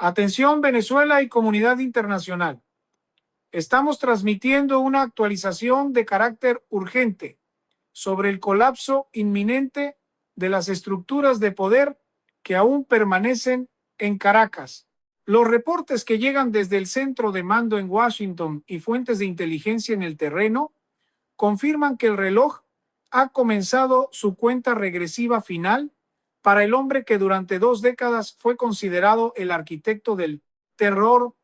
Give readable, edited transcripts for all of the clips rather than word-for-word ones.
Atención Venezuela y comunidad internacional. Estamos transmitiendo una actualización de carácter urgente sobre el colapso inminente de las estructuras de poder que aún permanecen en Caracas. Los reportes que llegan desde el centro de mando en Washington y fuentes de inteligencia en el terreno confirman que el reloj ha comenzado su cuenta regresiva final para el hombre que durante 2 décadas fue considerado el arquitecto del terror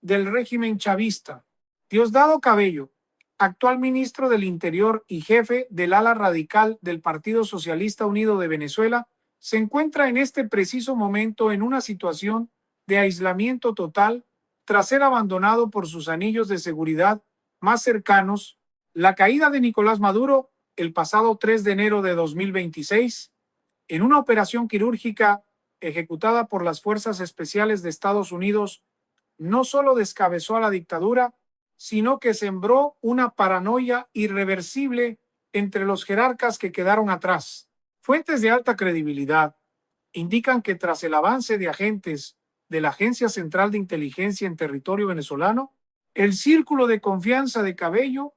del régimen chavista. Diosdado Cabello, actual ministro del Interior y jefe del ala radical del Partido Socialista Unido de Venezuela, se encuentra en este preciso momento en una situación de aislamiento total tras ser abandonado por sus anillos de seguridad más cercanos. La caída de Nicolás Maduro el pasado 3 de enero de 2026, en una operación quirúrgica ejecutada por las Fuerzas Especiales de Estados Unidos, no solo descabezó a la dictadura, sino que sembró una paranoia irreversible entre los jerarcas que quedaron atrás. Fuentes de alta credibilidad indican que tras el avance de agentes de la Agencia Central de Inteligencia en territorio venezolano, el círculo de confianza de Cabello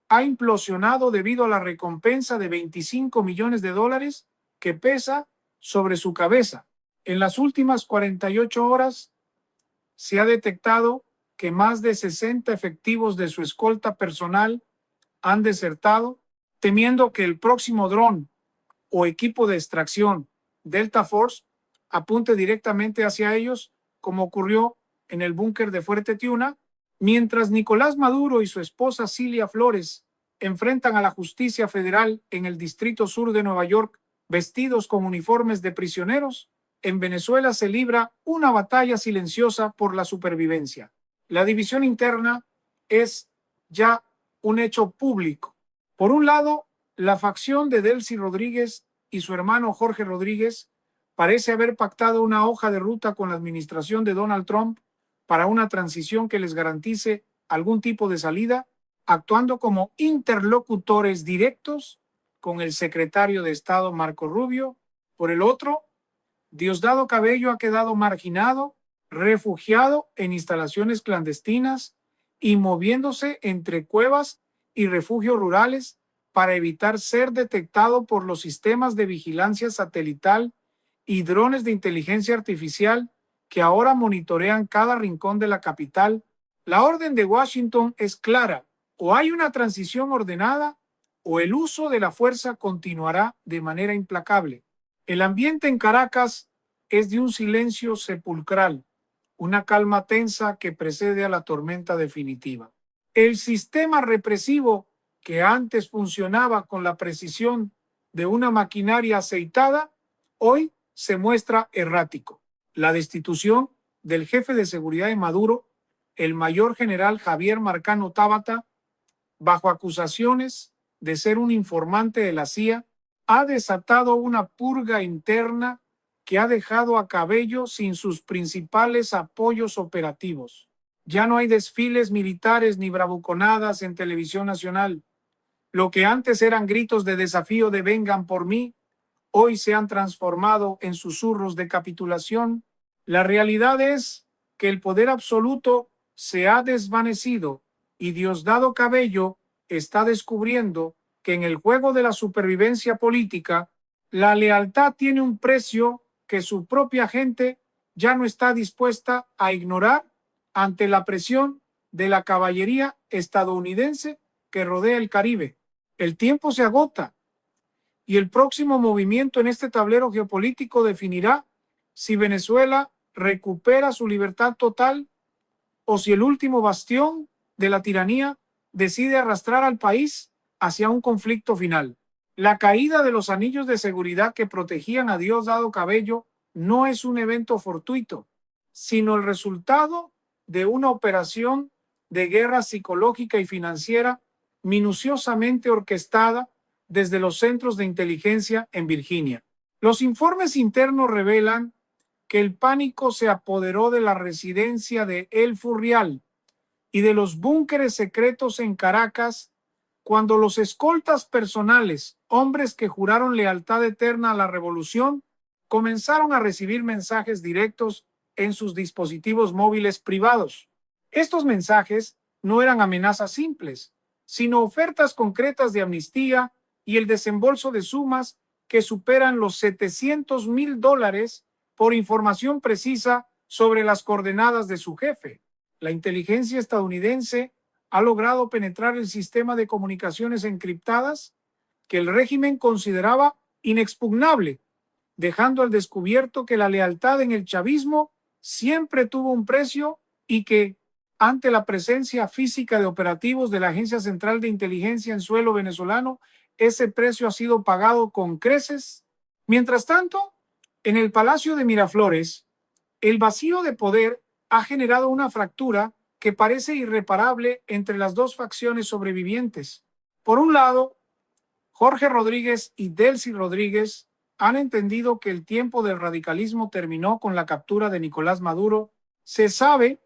ha implosionado debido a la recompensa de $25 millones que pesa sobre su cabeza. En las últimas 48 horas se ha detectado que más de 60 efectivos de su escolta personal han desertado, temiendo que el próximo dron o equipo de extracción Delta Force apunte directamente hacia ellos, como ocurrió en el búnker de Fuerte Tiuna, mientras Nicolás Maduro y su esposa Cilia Flores enfrentan a la justicia federal en el Distrito Sur de Nueva York vestidos con uniformes de prisioneros. En Venezuela se libra una batalla silenciosa por la supervivencia. La división interna es ya un hecho público. Por un lado, la facción de Delcy Rodríguez y su hermano Jorge Rodríguez parece haber pactado una hoja de ruta con la administración de Donald Trump para una transición que les garantice algún tipo de salida, actuando como interlocutores directos con el secretario de Estado Marco Rubio. Por el otro, Diosdado Cabello ha quedado marginado, refugiado en instalaciones clandestinas y moviéndose entre cuevas y refugios rurales para evitar ser detectado por los sistemas de vigilancia satelital y drones de inteligencia artificial que ahora monitorean cada rincón de la capital. La orden de Washington es clara: o hay una transición ordenada o el uso de la fuerza continuará de manera implacable. El ambiente en Caracas es de un silencio sepulcral, una calma tensa que precede a la tormenta definitiva. El sistema represivo que antes funcionaba con la precisión de una maquinaria aceitada, hoy se muestra errático. La destitución del jefe de seguridad de Maduro, el mayor general Javier Marcano Tábata, bajo acusaciones de ser un informante de la CIA, ha desatado una purga interna que ha dejado a Cabello sin sus principales apoyos operativos. Ya no hay desfiles militares ni bravuconadas en televisión nacional. Lo que antes eran gritos de desafío de vengan por mí, hoy se han transformado en susurros de capitulación. La realidad es que el poder absoluto se ha desvanecido y Diosdado Cabello está descubriendo que en el juego de la supervivencia política, la lealtad tiene un precio que su propia gente ya no está dispuesta a ignorar ante la presión de la caballería estadounidense que rodea el Caribe. El tiempo se agota y el próximo movimiento en este tablero geopolítico definirá si Venezuela recupera su libertad total o si el último bastión de la tiranía decide arrastrar al país hacia un conflicto final. La caída de los anillos de seguridad que protegían a Diosdado Cabello no es un evento fortuito, sino el resultado de una operación de guerra psicológica y financiera minuciosamente orquestada desde los centros de inteligencia en Virginia. Los informes internos revelan que el pánico se apoderó de la residencia de El Furrial y de los búnkeres secretos en Caracas cuando los escoltas personales, hombres que juraron lealtad eterna a la revolución, comenzaron a recibir mensajes directos en sus dispositivos móviles privados. Estos mensajes no eran amenazas simples, sino ofertas concretas de amnistía y el desembolso de sumas que superan los $700,000 por información precisa sobre las coordenadas de su jefe. La inteligencia estadounidense ha logrado penetrar el sistema de comunicaciones encriptadas que el régimen consideraba inexpugnable, dejando al descubierto que la lealtad en el chavismo siempre tuvo un precio y que, ante la presencia física de operativos de la Agencia Central de Inteligencia en suelo venezolano, ese precio ha sido pagado con creces. Mientras tanto, en el Palacio de Miraflores, el vacío de poder ha generado una fractura que parece irreparable entre las dos facciones sobrevivientes. Por un lado, Jorge Rodríguez y Delcy Rodríguez han entendido que el tiempo del radicalismo terminó con la captura de Nicolás Maduro. Se sabe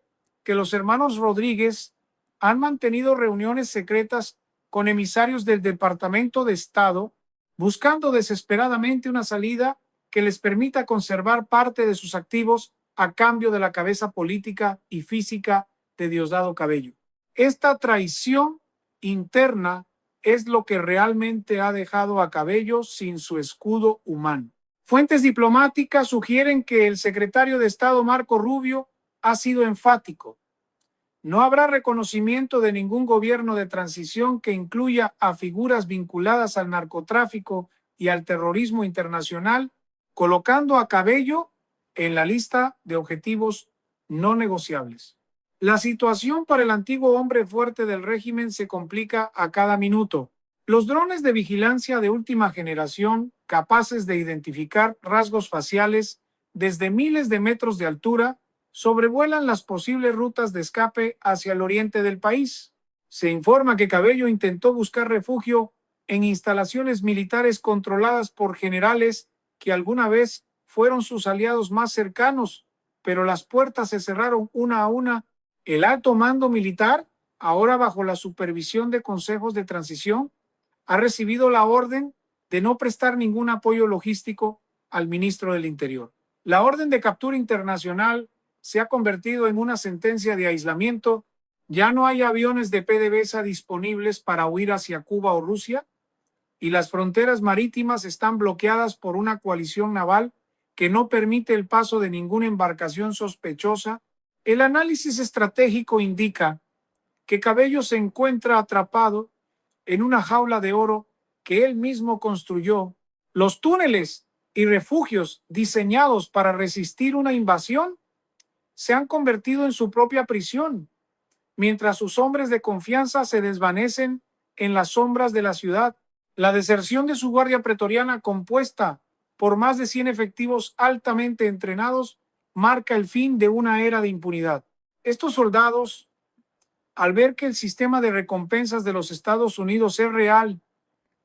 que los hermanos Rodríguez han mantenido reuniones secretas con emisarios del Departamento de Estado, buscando desesperadamente una salida que les permita conservar parte de sus activos a cambio de la cabeza política y física de Diosdado Cabello. Esta traición interna es lo que realmente ha dejado a Cabello sin su escudo humano. Fuentes diplomáticas sugieren que el secretario de Estado Marco Rubio ha sido enfático. No habrá reconocimiento de ningún gobierno de transición que incluya a figuras vinculadas al narcotráfico y al terrorismo internacional, colocando a Cabello en la lista de objetivos no negociables. La situación para el antiguo hombre fuerte del régimen se complica a cada minuto. Los drones de vigilancia de última generación, capaces de identificar rasgos faciales desde miles de metros de altura, sobrevuelan las posibles rutas de escape hacia el oriente del país. Se informa que Cabello intentó buscar refugio en instalaciones militares controladas por generales que alguna vez fueron sus aliados más cercanos, pero las puertas se cerraron una a una. El alto mando militar, ahora bajo la supervisión de consejos de transición, ha recibido la orden de no prestar ningún apoyo logístico al ministro del Interior. La orden de captura internacional se ha convertido en una sentencia de aislamiento. Ya no hay aviones de PDVSA disponibles para huir hacia Cuba o Rusia, y las fronteras marítimas están bloqueadas por una coalición naval que no permite el paso de ninguna embarcación sospechosa. El análisis estratégico indica que Cabello se encuentra atrapado en una jaula de oro que él mismo construyó. Los túneles y refugios diseñados para resistir una invasión se han convertido en su propia prisión, mientras sus hombres de confianza se desvanecen en las sombras de la ciudad. La deserción de su guardia pretoriana, compuesta por más de 100 efectivos altamente entrenados, marca el fin de una era de impunidad. Estos soldados, al ver que el sistema de recompensas de los Estados Unidos es real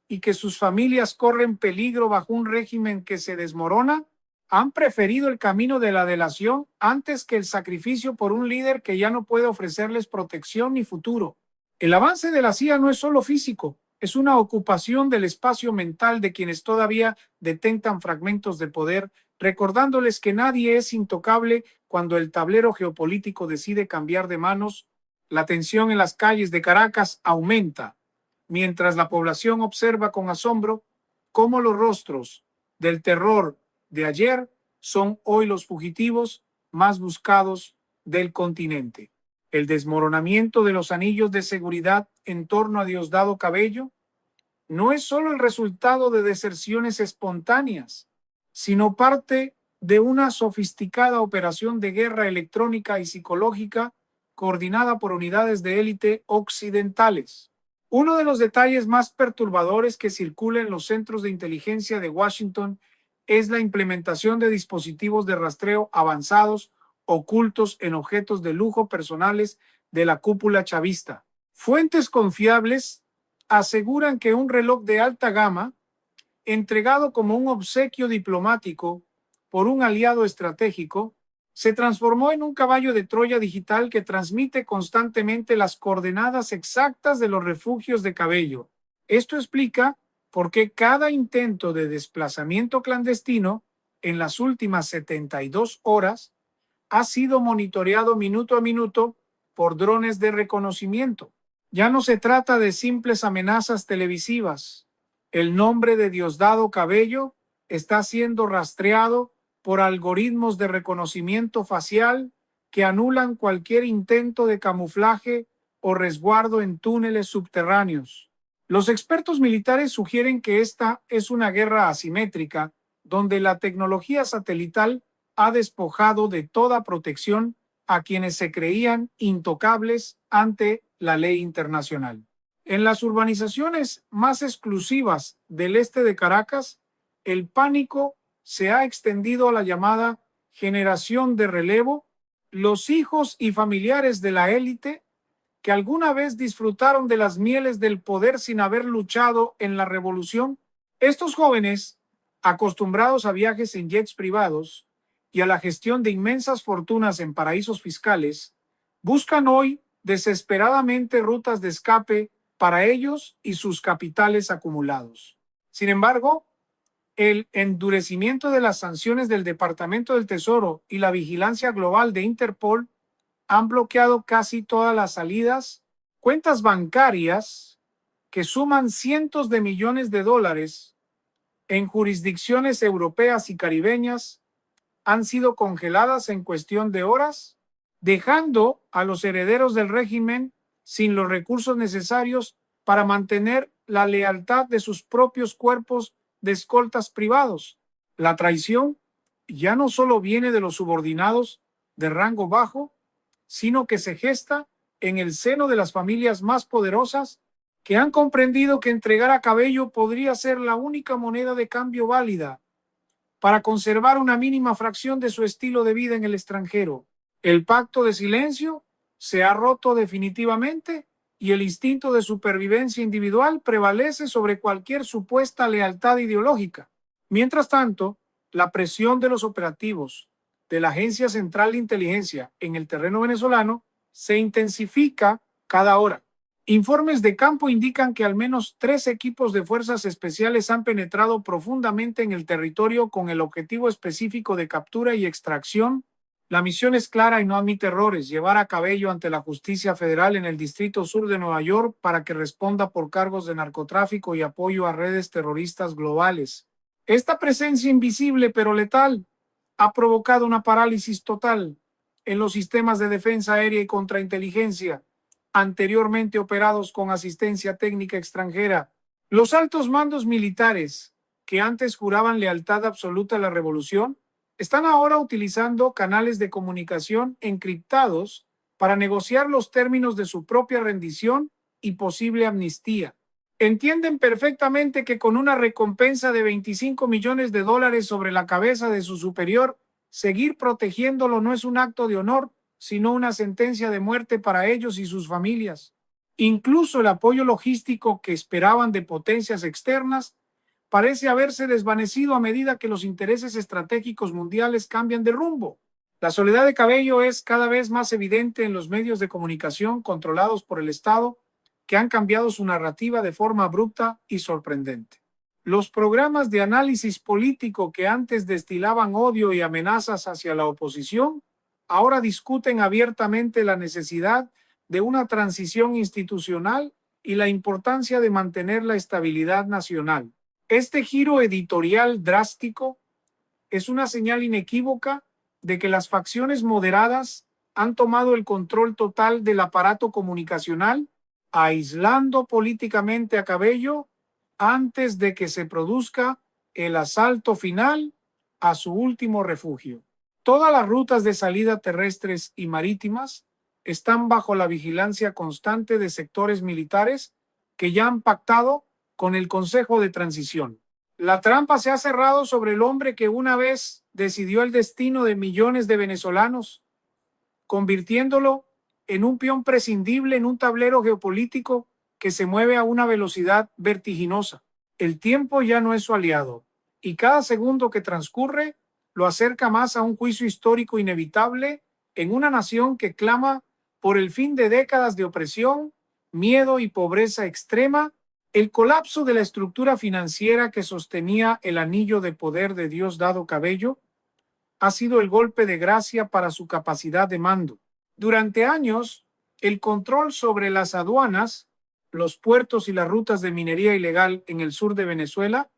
y que sus familias corren peligro bajo un régimen que se desmorona, han preferido el camino de la delación antes que el sacrificio por un líder que ya no puede ofrecerles protección ni futuro. El avance de la CIA no es solo físico, es una ocupación del espacio mental de quienes todavía detentan fragmentos de poder, recordándoles que nadie es intocable cuando el tablero geopolítico decide cambiar de manos. La tensión en las calles de Caracas aumenta, mientras la población observa con asombro cómo los rostros del terror de ayer son hoy los fugitivos más buscados del continente. El desmoronamiento de los anillos de seguridad en torno a Diosdado Cabello no es solo el resultado de deserciones espontáneas, sino parte de una sofisticada operación de guerra electrónica y psicológica coordinada por unidades de élite occidentales. Uno de los detalles más perturbadores que circula en los centros de inteligencia de Washington es la implementación de dispositivos de rastreo avanzados ocultos en objetos de lujo personales de la cúpula chavista. Fuentes confiables aseguran que un reloj de alta gama, entregado como un obsequio diplomático por un aliado estratégico, se transformó en un caballo de Troya digital que transmite constantemente las coordenadas exactas de los refugios de Cabello. Esto explica por qué cada intento de desplazamiento clandestino en las últimas 72 horas ha sido monitoreado minuto a minuto por drones de reconocimiento. Ya no se trata de simples amenazas televisivas. El nombre de Diosdado Cabello está siendo rastreado por algoritmos de reconocimiento facial que anulan cualquier intento de camuflaje o resguardo en túneles subterráneos. Los expertos militares sugieren que esta es una guerra asimétrica, donde la tecnología satelital ha despojado de toda protección a quienes se creían intocables ante la ley internacional. En las urbanizaciones más exclusivas del este de Caracas, el pánico se ha extendido a la llamada generación de relevo, los hijos y familiares de la élite que alguna vez disfrutaron de las mieles del poder sin haber luchado en la revolución. Estos jóvenes, acostumbrados a viajes en jets privados y a la gestión de inmensas fortunas en paraísos fiscales, buscan hoy desesperadamente rutas de escape para ellos y sus capitales acumulados. Sin embargo, el endurecimiento de las sanciones del Departamento del Tesoro y la vigilancia global de Interpol han bloqueado casi todas las salidas. Cuentas bancarias que suman cientos de millones de dólares en jurisdicciones europeas y caribeñas han sido congeladas en cuestión de horas, dejando a los herederos del régimen sin los recursos necesarios para mantener la lealtad de sus propios cuerpos de escoltas privados. La traición ya no solo viene de los subordinados de rango bajo, sino que se gesta en el seno de las familias más poderosas que han comprendido que entregar a Cabello podría ser la única moneda de cambio válida para conservar una mínima fracción de su estilo de vida en el extranjero. El pacto de silencio se ha roto definitivamente y el instinto de supervivencia individual prevalece sobre cualquier supuesta lealtad ideológica. Mientras tanto, la presión de los operativos de la Agencia Central de Inteligencia en el terreno venezolano se intensifica cada hora. Informes de campo indican que al menos 3 equipos de fuerzas especiales han penetrado profundamente en el territorio con el objetivo específico de captura y extracción. La misión es clara y no admite errores: llevar a Cabello ante la justicia federal en el Distrito Sur de Nueva York para que responda por cargos de narcotráfico y apoyo a redes terroristas globales. Esta presencia invisible pero letal ha provocado una parálisis total en los sistemas de defensa aérea y contrainteligencia, anteriormente operados con asistencia técnica extranjera. Los altos mandos militares, que antes juraban lealtad absoluta a la revolución, están ahora utilizando canales de comunicación encriptados para negociar los términos de su propia rendición y posible amnistía. Entienden perfectamente que con una recompensa de $25 millones sobre la cabeza de su superior, seguir protegiéndolo no es un acto de honor, sino una sentencia de muerte para ellos y sus familias. Incluso el apoyo logístico que esperaban de potencias externas parece haberse desvanecido a medida que los intereses estratégicos mundiales cambian de rumbo. La soledad de Cabello es cada vez más evidente en los medios de comunicación controlados por el Estado, que han cambiado su narrativa de forma abrupta y sorprendente. Los programas de análisis político que antes destilaban odio y amenazas hacia la oposición, ahora discuten abiertamente la necesidad de una transición institucional y la importancia de mantener la estabilidad nacional. Este giro editorial drástico es una señal inequívoca de que las facciones moderadas han tomado el control total del aparato comunicacional, aislando políticamente a Cabello antes de que se produzca el asalto final a su último refugio. Todas las rutas de salida terrestres y marítimas están bajo la vigilancia constante de sectores militares que ya han pactado con el Consejo de Transición. La trampa se ha cerrado sobre el hombre que una vez decidió el destino de millones de venezolanos, convirtiéndolo en un peón prescindible en un tablero geopolítico que se mueve a una velocidad vertiginosa. El tiempo ya no es su aliado, y cada segundo que transcurre lo acerca más a un juicio histórico inevitable en una nación que clama por el fin de décadas de opresión, miedo y pobreza extrema. El colapso de la estructura financiera que sostenía el anillo de poder de Diosdado Cabello ha sido el golpe de gracia para su capacidad de mando. Durante años, el control sobre las aduanas, los puertos y las rutas de minería ilegal en el sur de Venezuela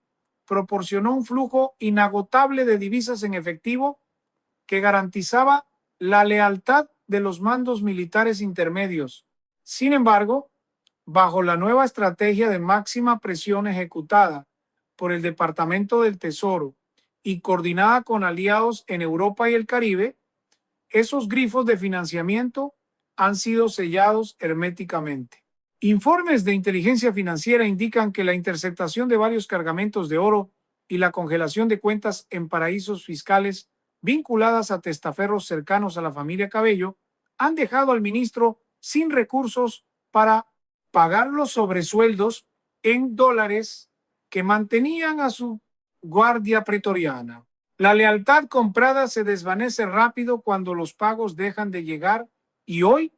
proporcionó un flujo inagotable de divisas en efectivo que garantizaba la lealtad de los mandos militares intermedios. Sin embargo, bajo la nueva estrategia de máxima presión ejecutada por el Departamento del Tesoro y coordinada con aliados en Europa y el Caribe, esos grifos de financiamiento han sido sellados herméticamente. Informes de inteligencia financiera indican que la interceptación de varios cargamentos de oro y la congelación de cuentas en paraísos fiscales vinculadas a testaferros cercanos a la familia Cabello han dejado al ministro sin recursos para pagar los sobresueldos en dólares que mantenían a su guardia pretoriana. La lealtad comprada se desvanece rápido cuando los pagos dejan de llegar y hoy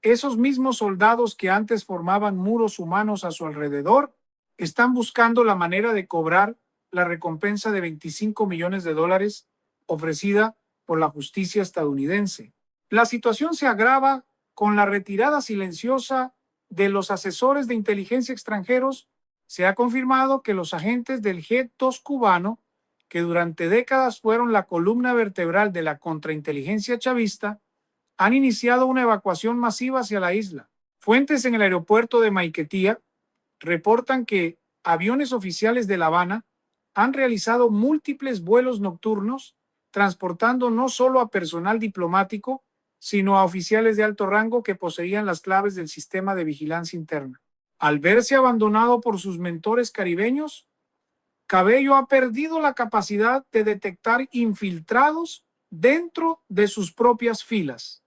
esos mismos soldados que antes formaban muros humanos a su alrededor están buscando la manera de cobrar la recompensa de 25 millones de dólares ofrecida por la justicia estadounidense. La situación se agrava con la retirada silenciosa de los asesores de inteligencia extranjeros. Se ha confirmado que los agentes del G2 cubano, que durante décadas fueron la columna vertebral de la contrainteligencia chavista, han iniciado una evacuación masiva hacia la isla. Fuentes en el aeropuerto de Maiquetía reportan que aviones oficiales de La Habana han realizado múltiples vuelos nocturnos, transportando no solo a personal diplomático, sino a oficiales de alto rango que poseían las claves del sistema de vigilancia interna. Al verse abandonado por sus mentores caribeños, Cabello ha perdido la capacidad de detectar infiltrados dentro de sus propias filas.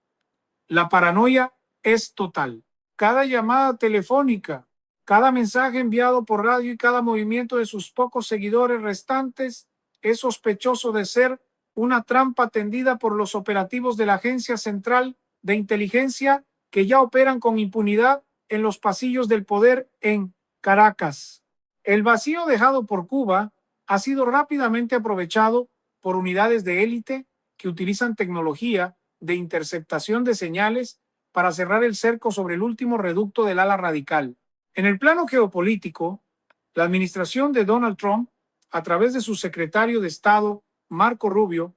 La paranoia es total. Cada llamada telefónica, cada mensaje enviado por radio y cada movimiento de sus pocos seguidores restantes es sospechoso de ser una trampa tendida por los operativos de la Agencia Central de Inteligencia que ya operan con impunidad en los pasillos del poder en Caracas. El vacío dejado por Cuba ha sido rápidamente aprovechado por unidades de élite que utilizan tecnología de interceptación de señales para cerrar el cerco sobre el último reducto del ala radical. En el plano geopolítico, la administración de Donald Trump, a través de su secretario de Estado, Marco Rubio,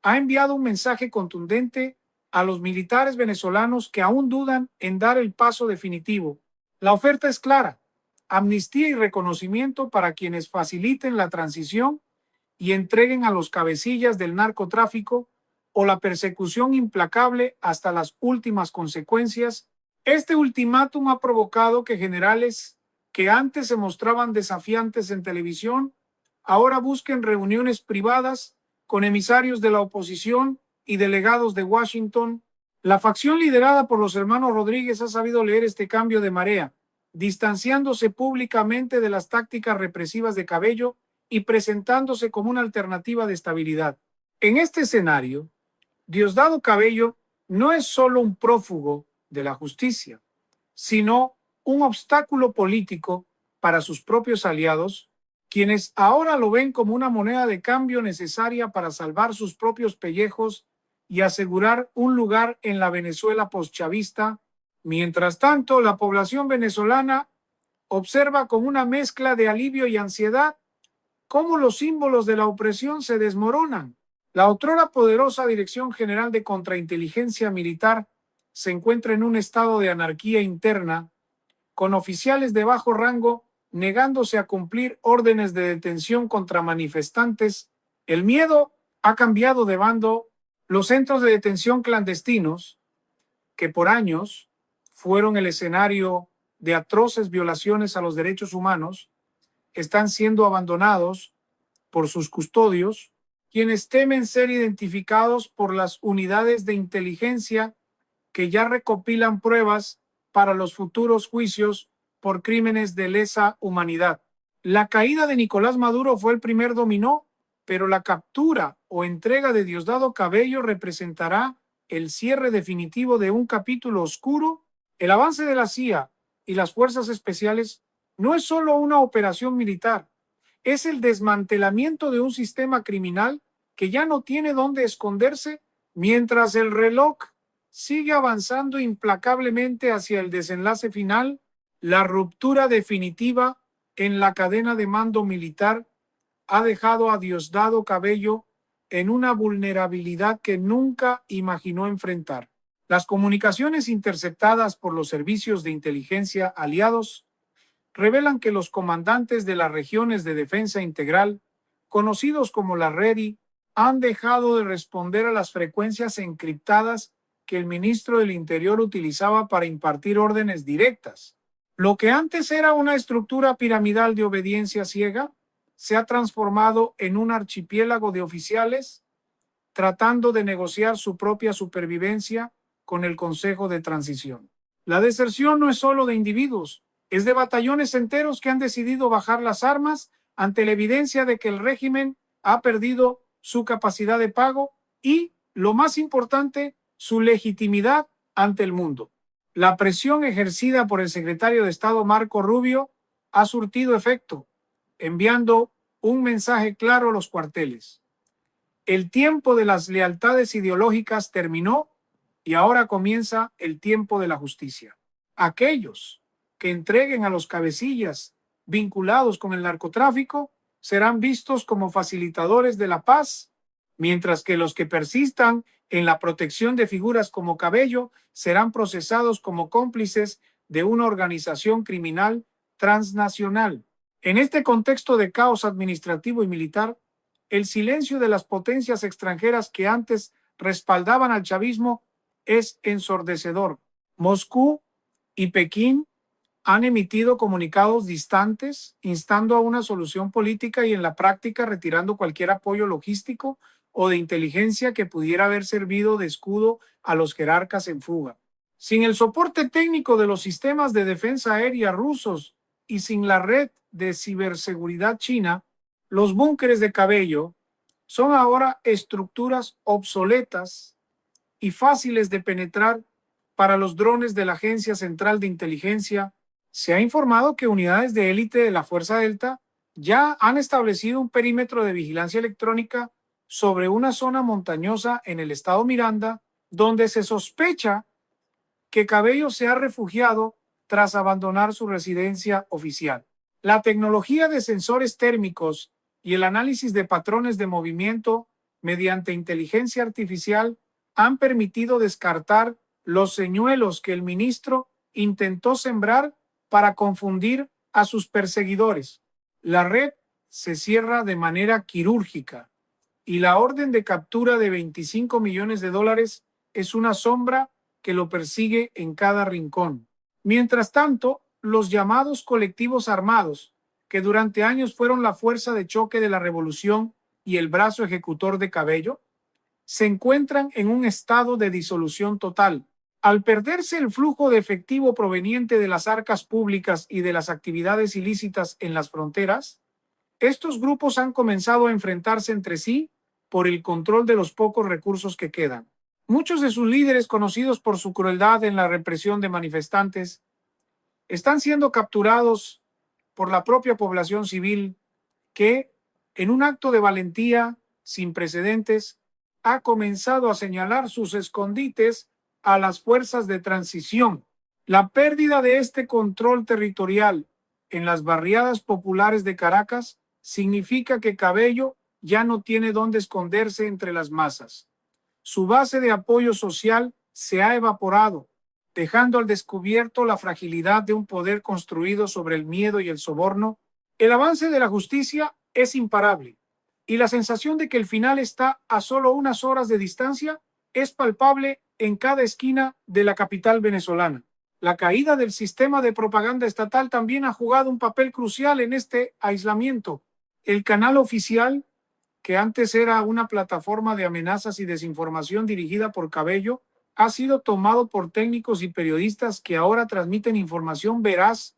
ha enviado un mensaje contundente a los militares venezolanos que aún dudan en dar el paso definitivo. La oferta es clara: amnistía y reconocimiento para quienes faciliten la transición y entreguen a los cabecillas del narcotráfico, o la persecución implacable hasta las últimas consecuencias. Este ultimátum ha provocado que generales que antes se mostraban desafiantes en televisión ahora busquen reuniones privadas con emisarios de la oposición y delegados de Washington. La facción liderada por los hermanos Rodríguez ha sabido leer este cambio de marea, distanciándose públicamente de las tácticas represivas de Cabello y presentándose como una alternativa de estabilidad. En este escenario, Diosdado Cabello no es solo un prófugo de la justicia, sino un obstáculo político para sus propios aliados, quienes ahora lo ven como una moneda de cambio necesaria para salvar sus propios pellejos y asegurar un lugar en la Venezuela postchavista. Mientras tanto, la población venezolana observa con una mezcla de alivio y ansiedad cómo los símbolos de la opresión se desmoronan. La otrora poderosa Dirección General de Contrainteligencia Militar se encuentra en un estado de anarquía interna, con oficiales de bajo rango negándose a cumplir órdenes de detención contra manifestantes. El miedo ha cambiado de bando. Los centros de detención clandestinos, que por años fueron el escenario de atroces violaciones a los derechos humanos, están siendo abandonados por sus custodios, quienes temen ser identificados por las unidades de inteligencia que ya recopilan pruebas para los futuros juicios por crímenes de lesa humanidad. La caída de Nicolás Maduro fue el primer dominó, pero la captura o entrega de Diosdado Cabello representará el cierre definitivo de un capítulo oscuro. El avance de la CIA y las fuerzas especiales no es solo una operación militar, es el desmantelamiento de un sistema criminal que ya no tiene dónde esconderse mientras el reloj sigue avanzando implacablemente hacia el desenlace final, la ruptura definitiva en la cadena de mando militar ha dejado a Diosdado Cabello en una vulnerabilidad que nunca imaginó enfrentar. Las comunicaciones interceptadas por los servicios de inteligencia aliados revelan que los comandantes de las regiones de defensa integral, conocidos como la REDI, han dejado de responder a las frecuencias encriptadas que el ministro del Interior utilizaba para impartir órdenes directas. Lo que antes era una estructura piramidal de obediencia ciega, se ha transformado en un archipiélago de oficiales tratando de negociar su propia supervivencia con el Consejo de Transición. La deserción no es solo de individuos, es de batallones enteros que han decidido bajar las armas ante la evidencia de que el régimen ha perdido su capacidad de pago y, lo más importante, su legitimidad ante el mundo. La presión ejercida por el secretario de Estado Marco Rubio ha surtido efecto, enviando un mensaje claro a los cuarteles. El tiempo de las lealtades ideológicas terminó y ahora comienza el tiempo de la justicia. Aquellos que entreguen a los cabecillas vinculados con el narcotráfico serán vistos como facilitadores de la paz, mientras que los que persistan en la protección de figuras como Cabello serán procesados como cómplices de una organización criminal transnacional. En este contexto de caos administrativo y militar, el silencio de las potencias extranjeras que antes respaldaban al chavismo es ensordecedor. Moscú y Pekín han emitido comunicados distantes instando a una solución política y en la práctica retirando cualquier apoyo logístico o de inteligencia que pudiera haber servido de escudo a los jerarcas en fuga. Sin el soporte técnico de los sistemas de defensa aérea rusos y sin la red de ciberseguridad china, los búnkeres de Cabello son ahora estructuras obsoletas y fáciles de penetrar para los drones de la Agencia Central de Inteligencia. Se ha informado que unidades de élite de la Fuerza Delta ya han establecido un perímetro de vigilancia electrónica sobre una zona montañosa en el estado Miranda, donde se sospecha que Cabello se ha refugiado tras abandonar su residencia oficial. La tecnología de sensores térmicos y el análisis de patrones de movimiento mediante inteligencia artificial han permitido descartar los señuelos que el ministro intentó sembrar para confundir a sus perseguidores. La red se cierra de manera quirúrgica y la orden de captura de 25 millones de dólares es una sombra que lo persigue en cada rincón. Mientras tanto, los llamados colectivos armados, que durante años fueron la fuerza de choque de la revolución y el brazo ejecutor de Cabello, se encuentran en un estado de disolución total. Al perderse el flujo de efectivo proveniente de las arcas públicas y de las actividades ilícitas en las fronteras, estos grupos han comenzado a enfrentarse entre sí por el control de los pocos recursos que quedan. Muchos de sus líderes, conocidos por su crueldad en la represión de manifestantes, están siendo capturados por la propia población civil que, en un acto de valentía sin precedentes, ha comenzado a señalar sus escondites a las fuerzas de transición. La pérdida de este control territorial en las barriadas populares de Caracas significa que Cabello ya no tiene dónde esconderse entre las masas. Su base de apoyo social se ha evaporado, dejando al descubierto la fragilidad de un poder construido sobre el miedo y el soborno. El avance de la justicia es imparable y la sensación de que el final está a solo unas horas de distancia es palpable en cada esquina de la capital venezolana. La caída del sistema de propaganda estatal también ha jugado un papel crucial en este aislamiento. El canal oficial, que antes era una plataforma de amenazas y desinformación dirigida por Cabello, ha sido tomado por técnicos y periodistas que ahora transmiten información veraz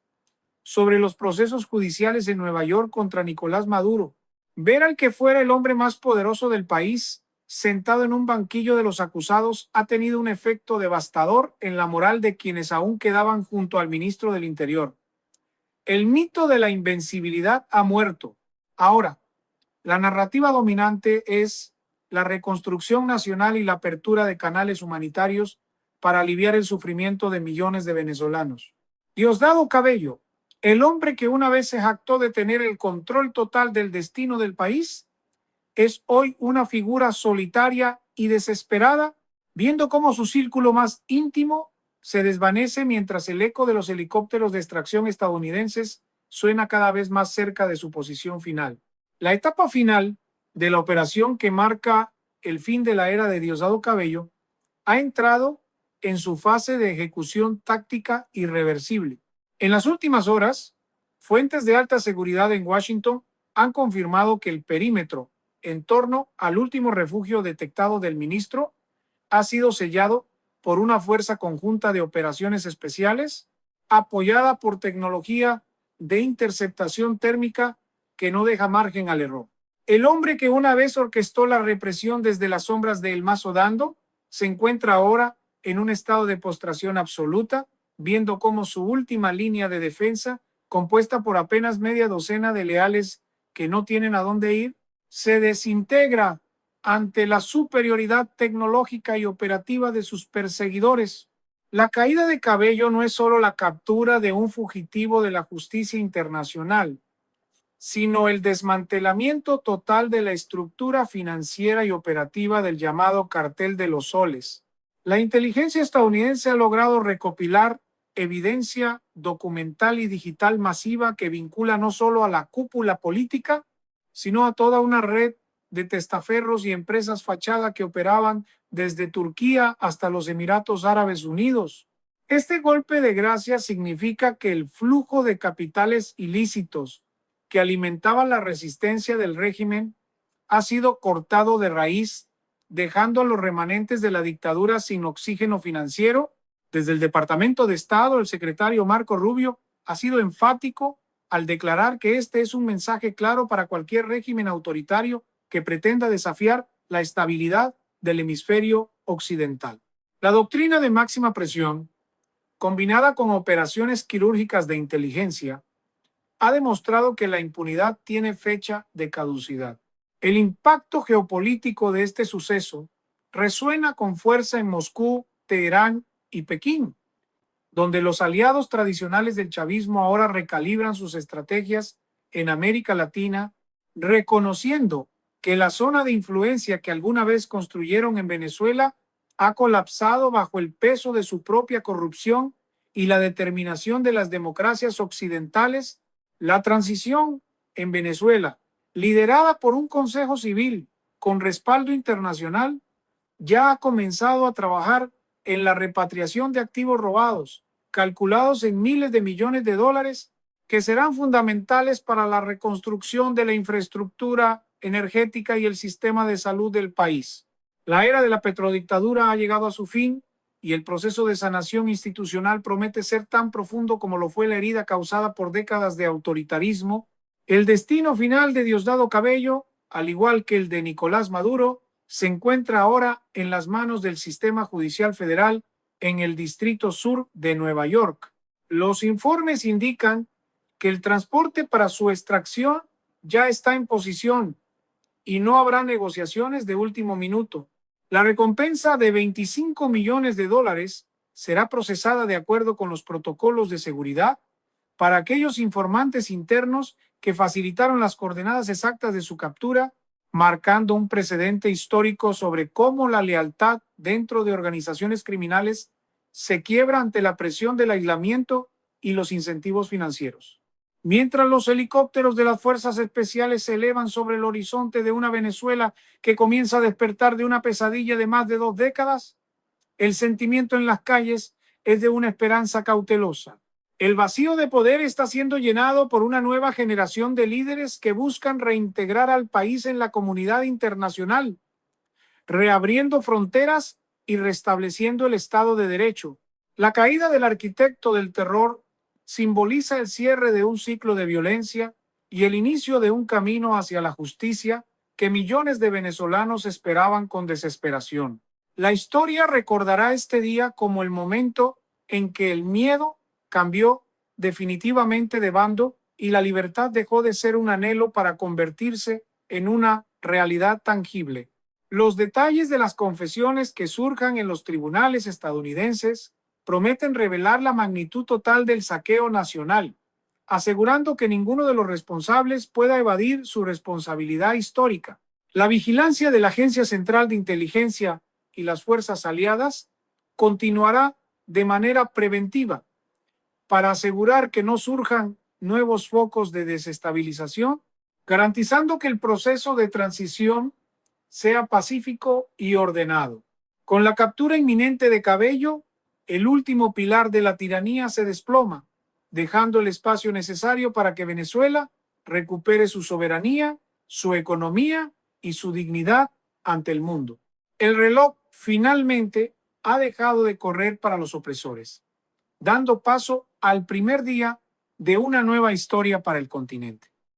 sobre los procesos judiciales en Nueva York contra Nicolás Maduro. Ver al que fuera el hombre más poderoso del país sentado en un banquillo de los acusados ha tenido un efecto devastador en la moral de quienes aún quedaban junto al ministro del Interior. El mito de la invencibilidad ha muerto. Ahora, la narrativa dominante es la reconstrucción nacional y la apertura de canales humanitarios para aliviar el sufrimiento de millones de venezolanos. Diosdado Cabello, el hombre que una vez se jactó de tener el control total del destino del país, es hoy una figura solitaria y desesperada, viendo cómo su círculo más íntimo se desvanece mientras el eco de los helicópteros de extracción estadounidenses suena cada vez más cerca de su posición final. La etapa final de la operación que marca el fin de la era de Diosdado Cabello ha entrado en su fase de ejecución táctica irreversible. En las últimas horas, fuentes de alta seguridad en Washington han confirmado que el perímetro en torno al último refugio detectado del ministro ha sido sellado por una fuerza conjunta de operaciones especiales apoyada por tecnología de interceptación térmica que no deja margen al error. El hombre que una vez orquestó la represión desde las sombras de El Mazo Dando se encuentra ahora en un estado de postración absoluta, viendo cómo su última línea de defensa, compuesta por apenas media docena de leales que no tienen a dónde ir, se desintegra ante la superioridad tecnológica y operativa de sus perseguidores. La caída de Cabello no es solo la captura de un fugitivo de la justicia internacional, sino el desmantelamiento total de la estructura financiera y operativa del llamado Cartel de los Soles. La inteligencia estadounidense ha logrado recopilar evidencia documental y digital masiva que vincula no solo a la cúpula política, sino a toda una red de testaferros y empresas fachada que operaban desde Turquía hasta los Emiratos Árabes Unidos. Este golpe de gracia significa que el flujo de capitales ilícitos que alimentaban la resistencia del régimen ha sido cortado de raíz, dejando a los remanentes de la dictadura sin oxígeno financiero. Desde el Departamento de Estado, el secretario Marco Rubio ha sido enfático al declarar que este es un mensaje claro para cualquier régimen autoritario que pretenda desafiar la estabilidad del hemisferio occidental. La doctrina de máxima presión, combinada con operaciones quirúrgicas de inteligencia, ha demostrado que la impunidad tiene fecha de caducidad. El impacto geopolítico de este suceso resuena con fuerza en Moscú, Teherán y Pekín, donde los aliados tradicionales del chavismo ahora recalibran sus estrategias en América Latina, reconociendo que la zona de influencia que alguna vez construyeron en Venezuela ha colapsado bajo el peso de su propia corrupción y la determinación de las democracias occidentales. La transición en Venezuela, liderada por un Consejo Civil con respaldo internacional, ya ha comenzado a trabajar en la repatriación de activos robados, calculados en miles de millones de dólares, que serán fundamentales para la reconstrucción de la infraestructura energética y el sistema de salud del país. La era de la petrodictadura ha llegado a su fin y el proceso de sanación institucional promete ser tan profundo como lo fue la herida causada por décadas de autoritarismo. El destino final de Diosdado Cabello, al igual que el de Nicolás Maduro, se encuentra ahora en las manos del sistema judicial federal en el Distrito Sur de Nueva York. Los informes indican que el transporte para su extracción ya está en posición y no habrá negociaciones de último minuto. La recompensa de 25 millones de dólares será procesada de acuerdo con los protocolos de seguridad para aquellos informantes internos que facilitaron las coordenadas exactas de su captura, marcando un precedente histórico sobre cómo la lealtad dentro de organizaciones criminales se quiebra ante la presión del aislamiento y los incentivos financieros. Mientras los helicópteros de las fuerzas especiales se elevan sobre el horizonte de una Venezuela que comienza a despertar de una pesadilla de más de 2 décadas, el sentimiento en las calles es de una esperanza cautelosa. El vacío de poder está siendo llenado por una nueva generación de líderes que buscan reintegrar al país en la comunidad internacional, reabriendo fronteras y restableciendo el Estado de Derecho. La caída del arquitecto del terror simboliza el cierre de un ciclo de violencia y el inicio de un camino hacia la justicia que millones de venezolanos esperaban con desesperación. La historia recordará este día como el momento en que el miedo cambió definitivamente de bando y la libertad dejó de ser un anhelo para convertirse en una realidad tangible. Los detalles de las confesiones que surjan en los tribunales estadounidenses prometen revelar la magnitud total del saqueo nacional, asegurando que ninguno de los responsables pueda evadir su responsabilidad histórica. La vigilancia de la Agencia Central de Inteligencia y las fuerzas aliadas continuará de manera preventiva para asegurar que no surjan nuevos focos de desestabilización, garantizando que el proceso de transición sea pacífico y ordenado. Con la captura inminente de Cabello, el último pilar de la tiranía se desploma, dejando el espacio necesario para que Venezuela recupere su soberanía, su economía y su dignidad ante el mundo. El reloj finalmente ha dejado de correr para los opresores, dando paso al primer día de una nueva historia para el continente.